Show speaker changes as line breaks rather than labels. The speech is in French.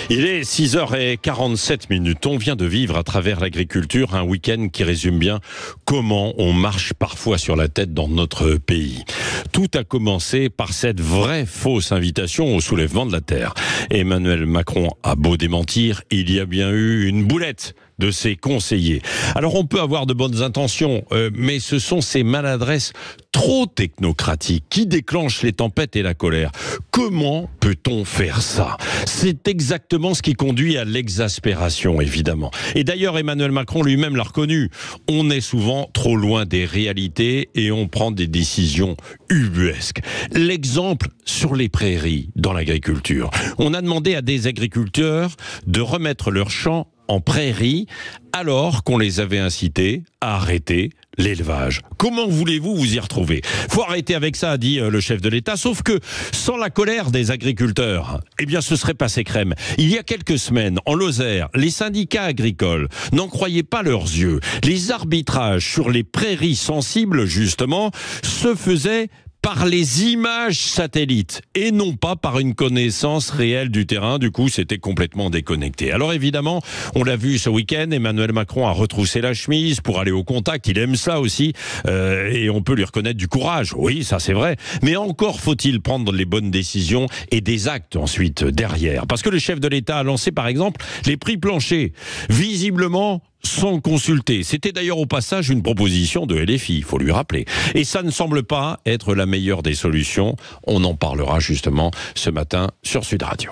Il est 6h47. On vient de vivre à travers l'agriculture un week-end qui résume bien comment on marche parfois sur la tête dans notre pays. Tout a commencé par cette vraie fausse invitation au soulèvement de la terre. Emmanuel Macron a beau démentir, il y a bien eu une boulette de ses conseillers. Alors on peut avoir de bonnes intentions, mais ce sont ces maladresses trop technocratiques qui déclenchent les tempêtes et la colère. Comment peut-on faire ça? C'est exactement ce qui conduit à l'exaspération, évidemment. Et d'ailleurs, Emmanuel Macron lui-même l'a reconnu. On est souvent trop loin des réalités et on prend des décisions ubuesques. L'exemple sur les prairies dans l'agriculture. On a demandé à des agriculteurs de remettre leurs champs en prairie, alors qu'on les avait incités à arrêter l'élevage. Comment voulez-vous vous y retrouver? Faut arrêter avec ça, a dit le chef de l'État, sauf que sans la colère des agriculteurs, eh bien ce serait passé crème. Il y a quelques semaines, en Lozère, les syndicats agricoles n'en croyaient pas leurs yeux. Les arbitrages sur les prairies sensibles, justement, se faisaient par les images satellites et non pas par une connaissance réelle du terrain. Du coup, c'était complètement déconnecté. Alors évidemment, on l'a vu ce week-end, Emmanuel Macron a retroussé la chemise pour aller au contact. Il aime ça aussi et on peut lui reconnaître du courage. Oui, ça c'est vrai. Mais encore faut-il prendre les bonnes décisions et des actes ensuite derrière. Parce que le chef de l'État a lancé par exemple les prix planchers. Visiblement, sans consulter. C'était d'ailleurs au passage une proposition de LFI, il faut lui rappeler. Et ça ne semble pas être la meilleure des solutions. On en parlera justement ce matin sur Sud Radio.